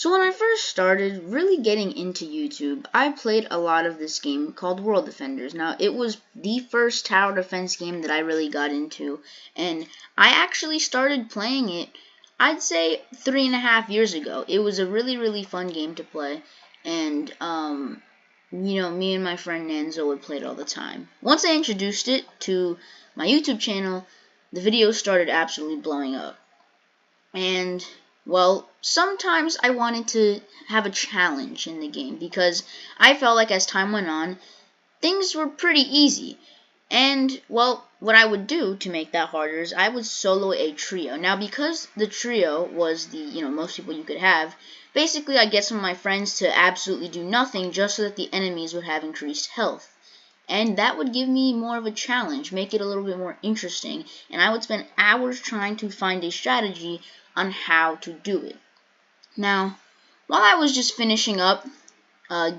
So when I first started really getting into YouTube, I played a lot of this game called World Defenders. Now, it was the first tower defense game that I really got into, and I actually started playing it, I'd say 3.5 years ago. It was a really, really fun game to play, and, me and my friend Nanzo would play it all the time. Once I introduced it to my YouTube channel, the videos started absolutely blowing up. And, well, sometimes I wanted to have a challenge in the game because I felt like as time went on, things were pretty easy. And, well, what I would do to make that harder is I would solo a trio. Now, because the trio was the, most people you could have, basically I'd get some of my friends to absolutely do nothing just so that the enemies would have increased health. And that would give me more of a challenge, make it a little bit more interesting, and I would spend hours trying to find a strategy on how to do it. Now, while I was just finishing up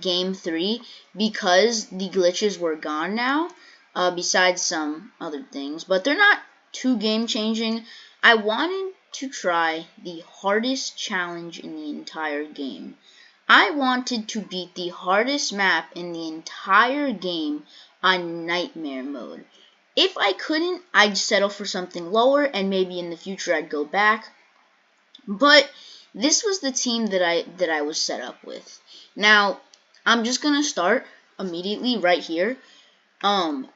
Game 3, because the glitches were gone now, besides some other things, but they're not too game-changing, I wanted to try the hardest challenge in the entire game. I wanted to beat the hardest map in the entire game on Nightmare mode. If I couldn't, I'd settle for something lower, and maybe in the future I'd go back. But this was the team that I was set up with. Now, I'm just gonna start immediately right here. Endo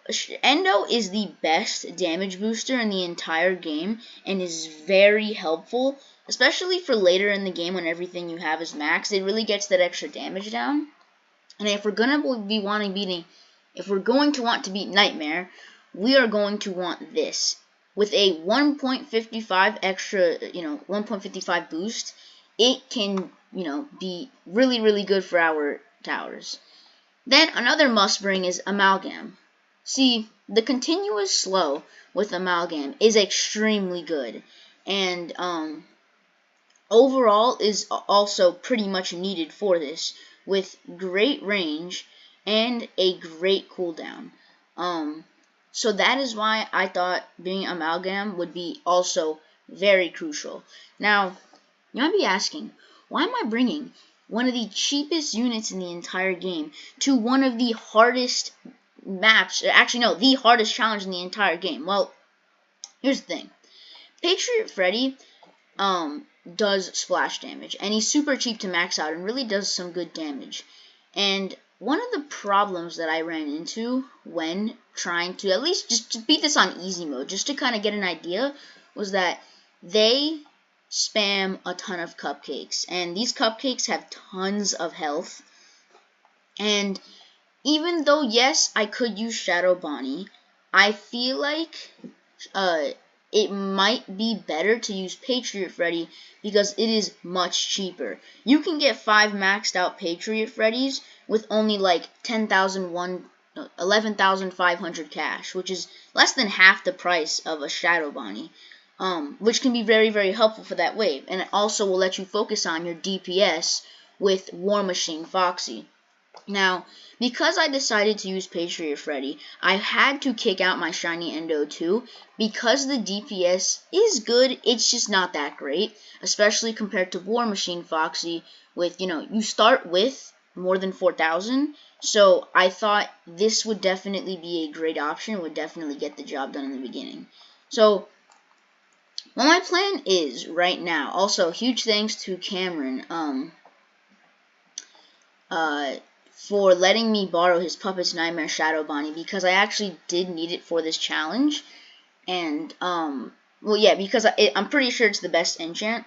is the best damage booster in the entire game and is very helpful, especially for later in the game when everything you have is maxed. It really gets that extra damage down. And if we're going to want to beat Nightmare, we are going to want this. With a 1.55 extra, 1.55 boost, it can, be really, really good for our towers. Then another must bring is Amalgam. See, the continuous slow with Amalgam is extremely good, and overall is also pretty much needed for this, with great range and a great cooldown. So that is why I thought being Amalgam would be also very crucial. Now, you might be asking, why am I bringing one of the cheapest units in the entire game to one of the hardest maps, actually no, the hardest challenge in the entire game? Well, here's the thing. Patriot Freddy does splash damage, and he's super cheap to max out and really does some good damage. And one of the problems that I ran into when trying to at least just to beat this on easy mode, just to kind of get an idea, was that they spam a ton of cupcakes, and these cupcakes have tons of health. And even though, yes, I could use Shadow Bonnie, I feel like it might be better to use Patriot Freddy because it is much cheaper. You can get 5 maxed out Patriot Freddys with only like 11,500 cash, which is less than half the price of a Shadow Bonnie, which can be very, very helpful for that wave. And it also will let you focus on your DPS with War Machine Foxy. Now, because I decided to use Patriot Freddy, I had to kick out my Shiny Endo too, because the DPS is good, it's just not that great, especially compared to War Machine Foxy with, you start with more than 4,000, so I thought this would definitely be a great option, would definitely get the job done in the beginning. So, what my plan is right now, also huge thanks to Cameron, for letting me borrow his Puppet's Nightmare Shadow Bonnie, because I actually did need it for this challenge. And, well, yeah, because I'm pretty sure it's the best enchant.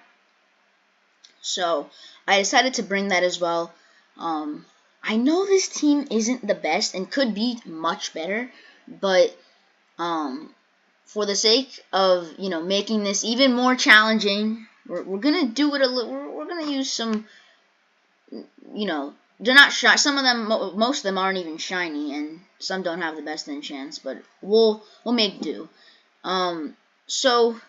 So, I decided to bring that as well. I know this team isn't the best and could be much better, but, for the sake of, making this even more challenging, we're gonna do it a little, we're gonna use some, they're not shy. Some of them, most of them aren't even shiny, and some don't have the best enchants. But we'll make do. So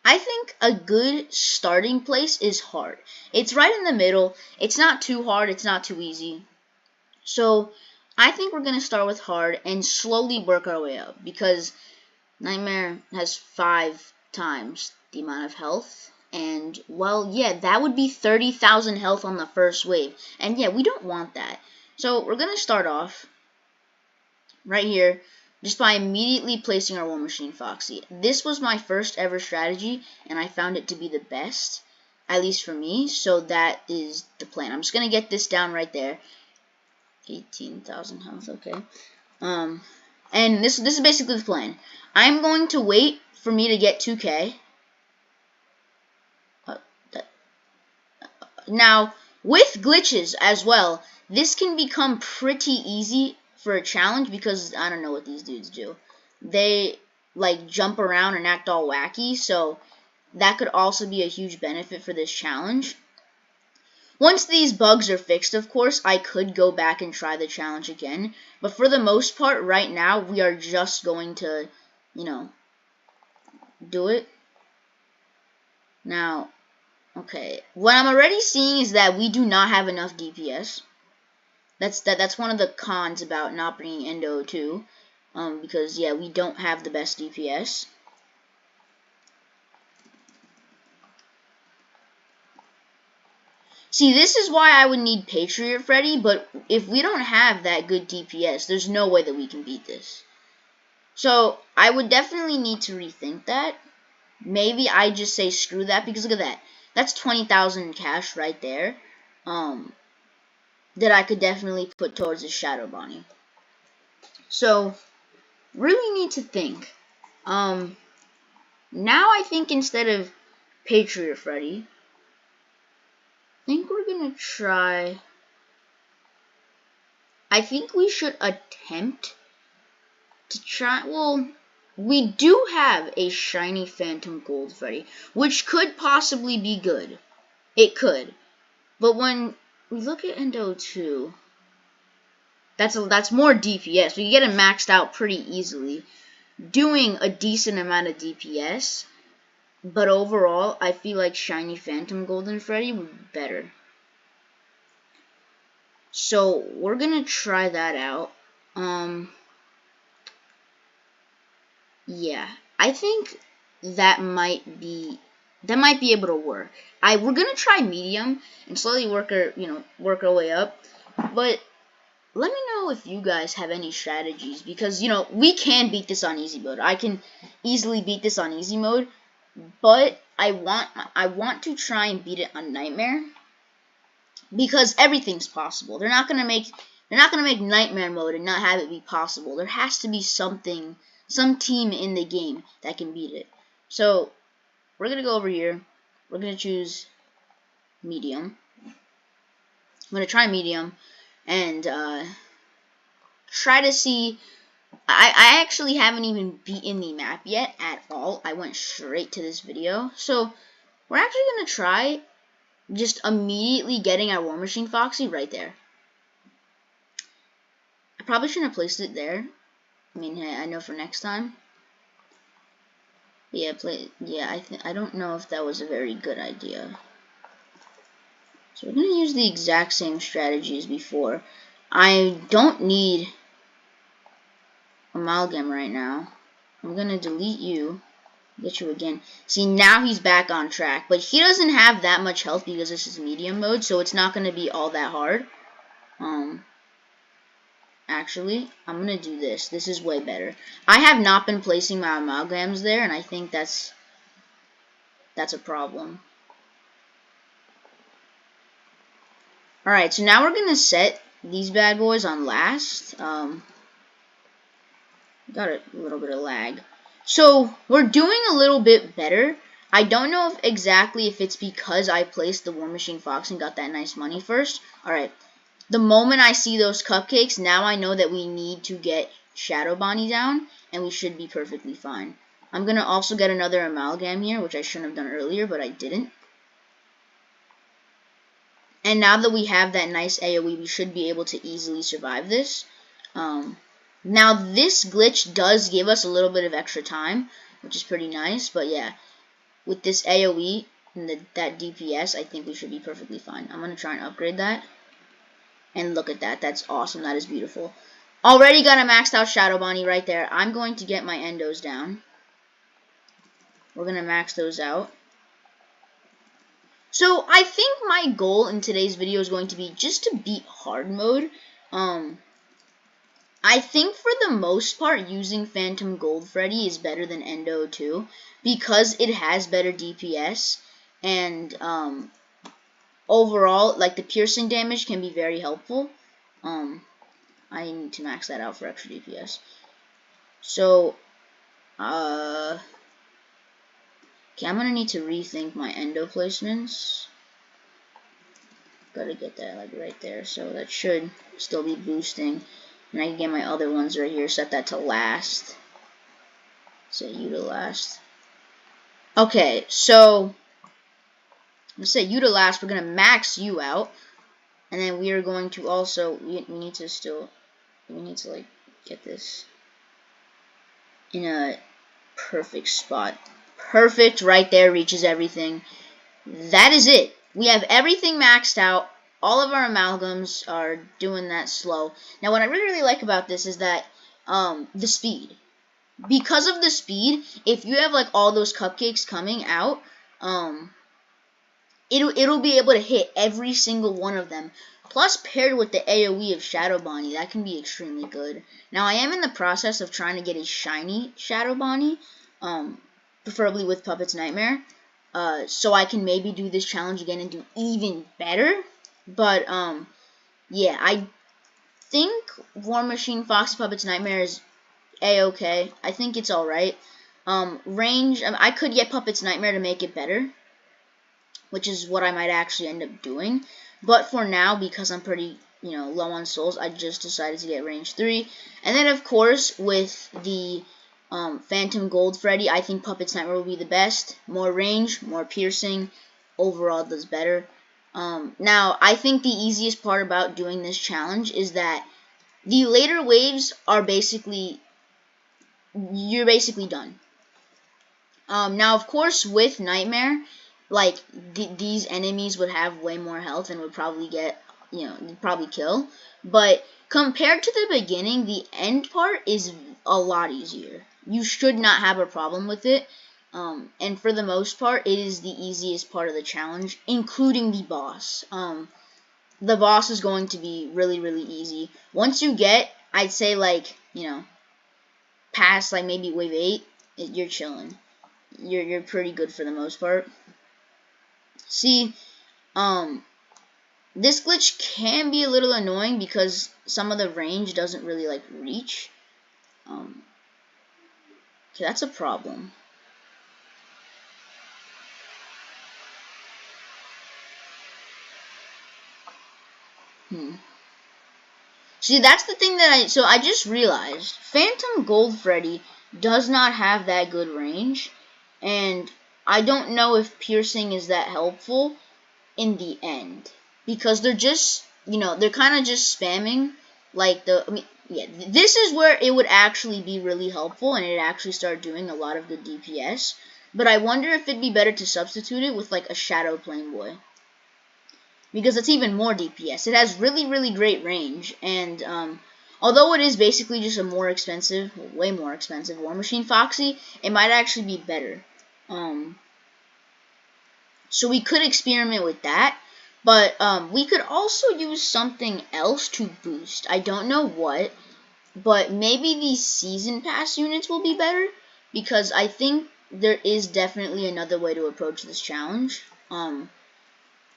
I think a good starting place is hard. It's right in the middle. It's not too hard. It's not too easy. So I think we're gonna start with hard and slowly work our way up, because Nightmare has 5 times the amount of health. And, well, yeah, that would be 30,000 health on the first wave. And, yeah, we don't want that. So, we're going to start off right here just by immediately placing our War Machine Foxy. This was my first ever strategy, and I found it to be the best, at least for me. So, that is the plan. I'm just going to get this down right there. 18,000 health, okay. And this is basically the plan. I'm going to wait for me to get 2K. Now, with glitches as well, this can become pretty easy for a challenge because I don't know what these dudes do. They like jump around and act all wacky, so that could also be a huge benefit for this challenge. Once these bugs are fixed, of course, I could go back and try the challenge again. But for the most part, right now, we are just going to, you know, do it. Now, okay, what I'm already seeing is that we do not have enough DPS. That's one of the cons about not bringing Endo 2. Because, yeah, we don't have the best DPS. See, this is why I would need Patriot Freddy, but if we don't have that good DPS, there's no way that we can beat this. So, I would definitely need to rethink that. Maybe I just say screw that, because look at that. That's 20,000 cash right there. That I could definitely put towards a Shadow Bonnie. So, really need to think. Now I think instead of Patriot Freddy, I think we're gonna try. I think we should attempt to try. Well, we do have a shiny Phantom Gold Freddy, which could possibly be good. It could, but when we look at Endo 2, that's more DPS. We can get him maxed out pretty easily, doing a decent amount of DPS. But overall, I feel like Shiny Phantom Golden Freddy would be better. So, we're gonna try that out. Yeah, I think that might be able to work. We're gonna try medium and slowly work our way up. But let me know if you guys have any strategies, because we can beat this on easy mode. I can easily beat this on easy mode. But I want to try and beat it on Nightmare, because everything's possible. They're not gonna make Nightmare mode and not have it be possible. There has to be some team in the game that can beat it. So we're gonna go over here. We're gonna choose medium. I'm gonna try medium and try to see. I actually haven't even beaten the map yet at all. I went straight to this video. So, we're actually going to try just immediately getting our War Machine Foxy right there. I probably shouldn't have placed it there. I mean, hey, I know for next time. But yeah, I don't know if that was a very good idea. So, we're going to use the exact same strategy as before. I don't need Amalgam right now. I'm gonna delete you, get you again. See, now he's back on track, but he doesn't have that much health because this is medium mode, so it's not gonna be all that hard. Actually, I'm gonna do this. This is way better. I have not been placing my amalgams there, and I think that's a problem. Alright, so now we're gonna set these bad boys on last. Got a little bit of lag. So, we're doing a little bit better. I don't know exactly if it's because I placed the War Machine Fox and got that nice money first. Alright. The moment I see those cupcakes, now I know that we need to get Shadow Bonnie down, and we should be perfectly fine. I'm going to also get another Amalgam here, which I shouldn't have done earlier, but I didn't. And now that we have that nice AoE, we should be able to easily survive this. Now, this glitch does give us a little bit of extra time, which is pretty nice. But yeah, with this AoE and that DPS, I think we should be perfectly fine. I'm going to try and upgrade that. And look at that. That's awesome. That is beautiful. Already got a maxed out Shadow Bonnie right there. I'm going to get my Endos down. We're going to max those out. So I think my goal in today's video is going to be just to beat hard mode. I think for the most part, using Phantom Gold Freddy is better than Endo 2 because it has better DPS, and overall, like, the piercing damage can be very helpful. I need to max that out for extra DPS. So, okay, I'm gonna need to rethink my Endo placements. Gotta get that, like, right there, so that should still be boosting. And I can get my other ones right here, set that to last. Set you to last. Okay, so let's set you to last. We're gonna max you out, and then we are going to also we need to like get this in a perfect spot. Perfect, right there, reaches everything. That is it. We have everything maxed out. All of our amalgams are doing that slow. Now, what I really like about this is that the speed. Because of the speed, if you have like all those cupcakes coming out, it'll be able to hit every single one of them. Plus, paired with the AoE of Shadow Bonnie, that can be extremely good. Now, I am in the process of trying to get a shiny Shadow Bonnie, preferably with Puppet's Nightmare, so I can maybe do this challenge again and do even better. But yeah, I think War Machine Fox Puppet's Nightmare is a-okay. I think it's alright. Range, I could get Puppet's Nightmare to make it better, which is what I might actually end up doing. But for now, because I'm pretty, low on souls, I just decided to get range 3. And then, of course, with the Phantom Gold Freddy, I think Puppet's Nightmare will be the best. More range, more piercing, overall does better. Now, I think the easiest part about doing this challenge is that the later waves are you're basically done. Now, of course, with Nightmare, like, these enemies would have way more health and would probably get, probably kill. But compared to the beginning, the end part is a lot easier. You should not have a problem with it. And for the most part, it is the easiest part of the challenge, including the boss. The boss is going to be really, really easy. Once you get, I'd say, like, past, like, maybe wave 8, you're chilling. You're pretty good for the most part. See, this glitch can be a little annoying because some of the range doesn't really, like, reach. Okay, that's a problem. See, that's the thing that so I just realized Phantom Gold Freddy does not have that good range, and I don't know if piercing is that helpful in the end, because they're just, they're kind of just spamming, like, this is where it would actually be really helpful, and it actually start doing a lot of good DPS, but I wonder if it'd be better to substitute it with, like, a Shadow Plane Boy, because it's even more DPS. It has really, really great range, and although it is basically just a more expensive, way more expensive War Machine Foxy, it might actually be better. So we could experiment with that, but we could also use something else to boost. I don't know what, but maybe these Season Pass units will be better, because I think there is definitely another way to approach this challenge.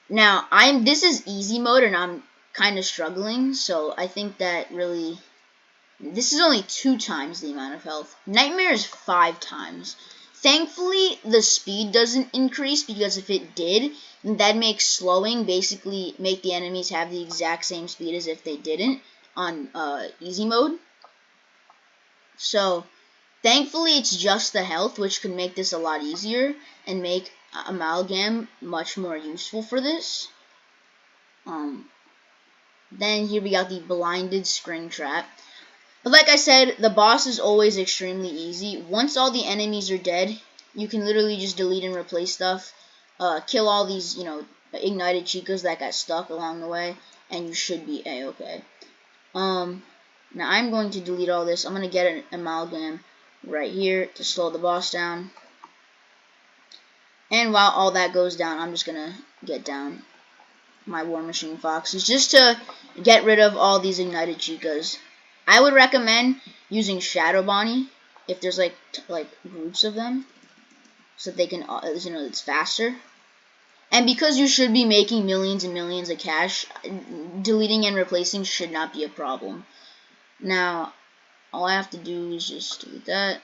Now, this is easy mode, and I'm kind of struggling, so I think that really, this is only 2 times the amount of health. Nightmare is 5 times. Thankfully, the speed doesn't increase, because if it did, that makes slowing basically make the enemies have the exact same speed as if they didn't on easy mode. So, thankfully, it's just the health, which could make this a lot easier and make Amalgam much more useful for this. Then here we got the Blinded Spring Trap. But like I said, the boss is always extremely easy. Once all the enemies are dead, you can literally just delete and replace stuff. Kill all these, ignited Chicas that got stuck along the way, and you should be a-okay. Now I'm going to delete all this. I'm going to get an Amalgam right here to slow the boss down. And while all that goes down, I'm just going to get down my War Machine Foxes, just to get rid of all these ignited Chicas. I would recommend using Shadow Bonnie if there's like groups of them, so that they can, it's faster. And because you should be making millions and millions of cash, deleting and replacing should not be a problem. Now, all I have to do is just delete that,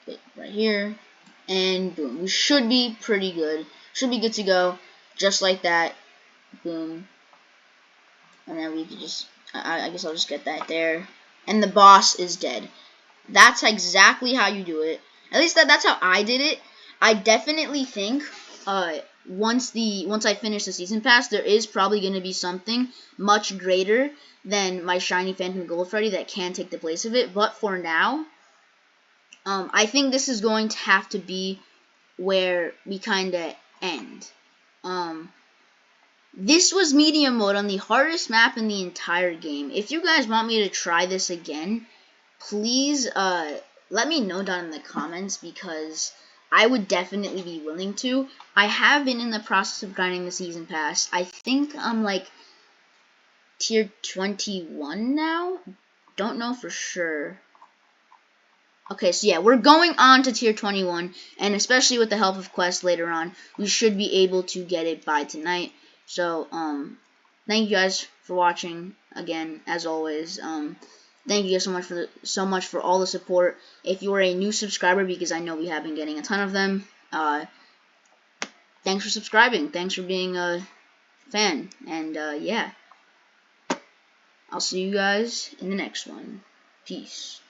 hit right here, and boom. We should be pretty good. Should be good to go, just like that. Boom. And then we can just, I guess I'll just get that there. And the boss is dead. That's exactly how you do it. At least that's how I did it. I definitely think once I finish the season pass, there is probably going to be something much greater than my shiny Phantom Gold Freddy that can take the place of it. But for now, I think this is going to have to be where we kind of end. This was medium mode on the hardest map in the entire game. If you guys want me to try this again, please let me know down in the comments, because I would definitely be willing to. I have been in the process of grinding the season pass. I think I'm like tier 21 now. Don't know for sure. Okay, so yeah, we're going on to tier 21, and especially with the help of quests later on, we should be able to get it by tonight. So, thank you guys for watching again, as always. Thank you guys so much for all the support. If you are a new subscriber, because I know we have been getting a ton of them, thanks for subscribing. Thanks for being a fan, and yeah, I'll see you guys in the next one. Peace.